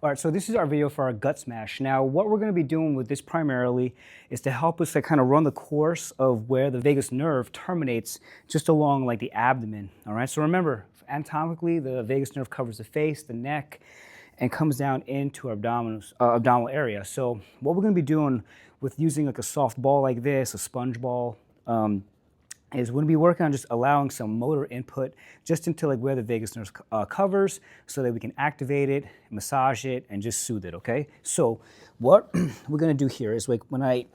All right, so this is our video for our gut smash. Now, what we're gonna be doing with this primarily is to help us to kind of run the course of where the vagus nerve terminates just along like the abdomen, all right? So remember, anatomically, the vagus nerve covers the face, the neck, and comes down into our abdominal area. So what we're gonna be doing with using like a soft ball like this, a sponge ball, is we're going to be working on just allowing some motor input just into like where the vagus nerve covers so that we can activate it, massage it, and just soothe it, okay? So what we're going to do here is like when I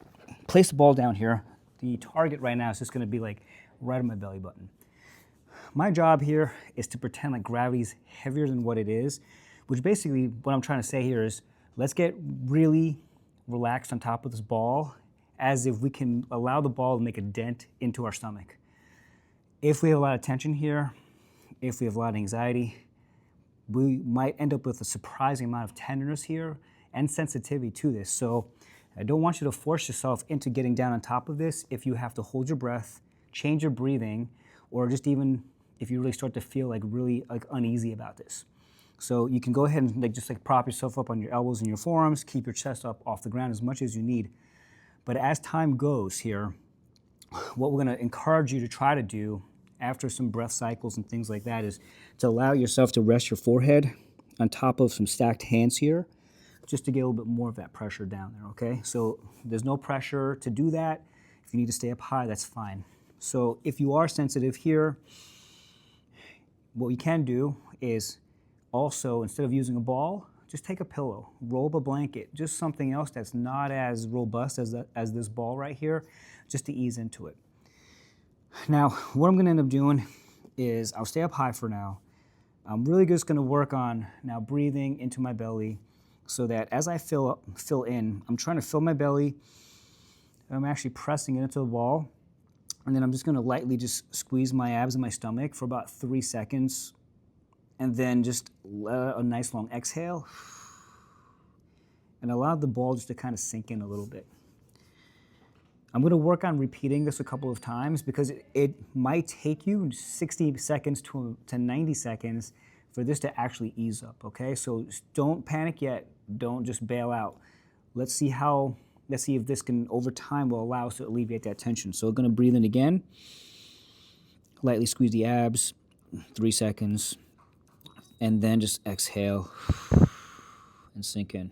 place the ball down here, the target right now is just going to be like right on my belly button. My job here is to pretend like gravity's heavier than what it is, which basically what I'm trying to say here is let's get really relaxed on top of this ball as if we can allow the ball to make a dent into our stomach. If we have a lot of tension here, if we have a lot of anxiety, we might end up with a surprising amount of tenderness here and sensitivity to this. So I don't want you to force yourself into getting down on top of this if you have to hold your breath, change your breathing, or just even if you really start to feel like really like uneasy about this. So you can go ahead and just prop yourself up on your elbows and your forearms, keep your chest up off the ground as much as you need. But as time goes here, what we're going to encourage you to try to do after some breath cycles and things like that is to allow yourself to rest your forehead on top of some stacked hands here, just to get a little bit more of that pressure down there, okay? So there's no pressure to do that. If you need to stay up high, that's fine. So if you are sensitive here, what you can do is also, instead of using a ball, just take a pillow, roll up a blanket, just something else that's not as robust as this ball right here, just to ease into it. Now, what I'm gonna end up doing is I'll stay up high for now. I'm really just gonna work on now breathing into my belly so that as I fill in, I'm trying to fill my belly, and I'm actually pressing it into the wall, and then I'm just gonna lightly just squeeze my abs in my stomach for about 3 seconds, and then just let a nice long exhale and allow the ball just to kind of sink in a little bit. I'm going to work on repeating this a couple of times because it might take you 60 seconds to 90 seconds for this to actually ease up, okay? So don't panic yet. Don't just bail out. Let's see if this can, over time, will allow us to alleviate that tension. So we're going to breathe in again. Lightly squeeze the abs, 3 seconds. And then just exhale and sink in.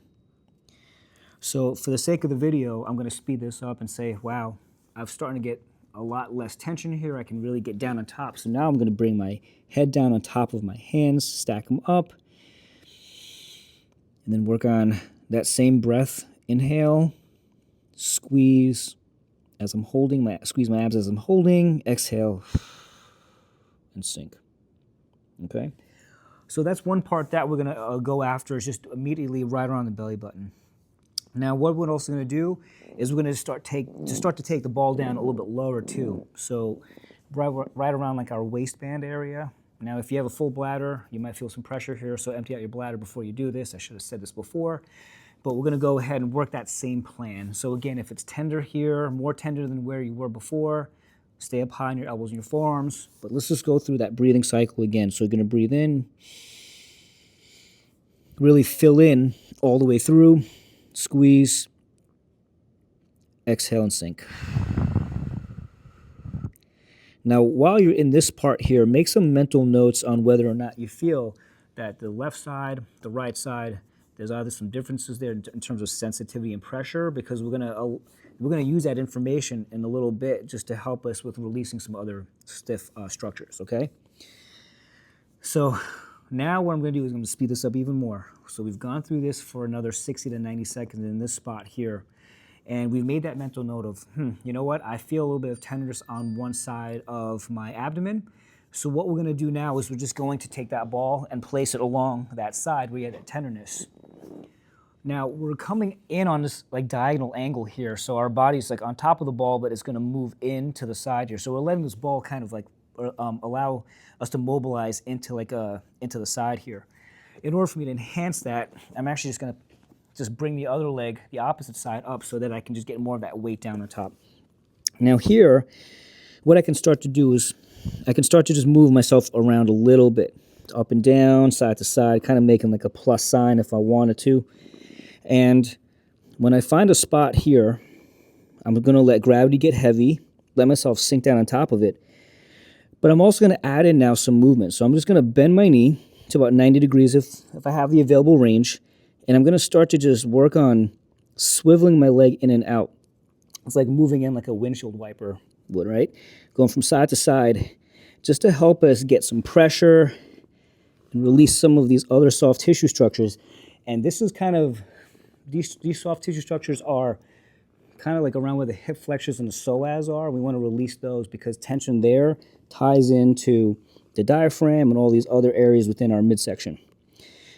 So for the sake of the video, I'm going to speed this up and say, wow, I'm starting to get a lot less tension here. I can really get down on top. So now I'm going to bring my head down on top of my hands, stack them up, and then work on that same breath. Inhale, squeeze as I'm holding, squeeze my abs as I'm holding, exhale, and sink. Okay? So that's one part that we're going to go after, is just immediately right around the belly button. Now, what we're also going to do is we're going to start to take the ball down a little bit lower too. So right around like our waistband area. Now, if you have a full bladder, you might feel some pressure here, so empty out your bladder before you do this. I should have said this before. But we're going to go ahead and work that same plan. So again, if it's tender here, more tender than where you were before, stay up high on your elbows and your forearms. But let's just go through that breathing cycle again. So you're going to breathe in, really fill in all the way through, squeeze, exhale, and sink. Now, while you're in this part here, make some mental notes on whether or not you feel that the left side, the right side, there's either some differences there in terms of sensitivity and pressure, because we're gonna use that information in a little bit just to help us with releasing some other stiff structures, okay? So now what I'm gonna do is I'm gonna speed this up even more. So we've gone through this for another 60 to 90 seconds in this spot here. And we've made that mental note of, you know what? I feel a little bit of tenderness on one side of my abdomen. So what we're gonna do now is we're just going to take that ball and place it along that side where you had that tenderness. Now, we're coming in on this like diagonal angle here, so our body's like on top of the ball, but it's gonna move in to the side here. So we're letting this ball kind of like allow us to mobilize into into the side here. In order for me to enhance that, I'm actually just gonna bring the other leg, the opposite side, up so that I can just get more of that weight down on top. Now here, what I can start to do is I can start to just move myself around a little bit. up and down, side to side, kind of making like a plus sign if I wanted to. And when I find a spot here, I'm going to let gravity get heavy, let myself sink down on top of it. But I'm also going to add in now some movement. So I'm just going to bend my knee to about 90 degrees if I have the available range. And I'm going to start to just work on swiveling my leg in and out. It's like moving in like a windshield wiper would, right? Going from side to side just to help us get some pressure and release some of these other soft tissue structures. And this is kind of, these soft tissue structures are kind of like around where the hip flexors and the psoas are. We want to release those because tension there ties into the diaphragm and all these other areas within our midsection.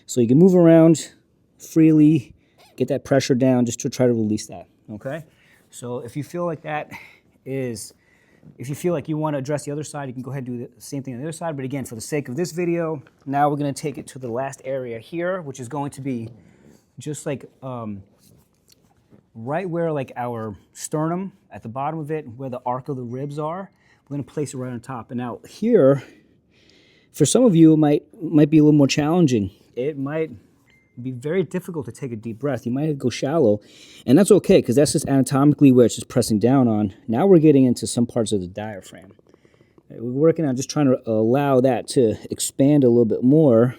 So you can move around freely, get that pressure down just to try to release that, okay? So if you feel like if you feel like you want to address the other side, you can go ahead and do the same thing on the other side. But again, for the sake of this video, now we're going to take it to the last area here, which is going to be just like right where like our sternum at the bottom of it, where the arc of the ribs are. We're going to place it right on top. And now here, for some of you, it might be a little more challenging. It might be very difficult to take a deep breath. You might go shallow, and that's okay because that's just anatomically where it's just pressing down on. Now we're getting into some parts of the diaphragm. We're working on just trying to allow that to expand a little bit more.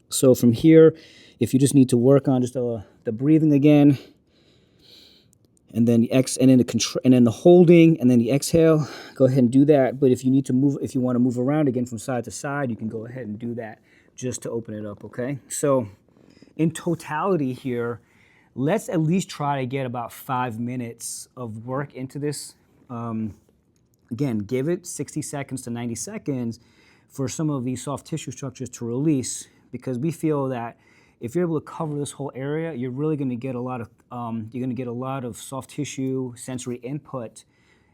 So from here, if you just need to work on just the breathing again, and then the holding, and then the exhale, go ahead and do that. But if you need to move, if you want to move around again from side to side, you can go ahead and do that just to open it up, okay? So in totality here, let's at least try to get about 5 minutes of work into this. Again, give it 60 seconds to 90 seconds for some of these soft tissue structures to release, because we feel that if you're able to cover this whole area, you're really going to get a lot of soft tissue sensory input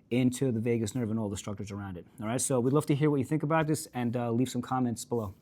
into the vagus nerve and all the structures around it. All right, so we'd love to hear what you think about this, and leave some comments below.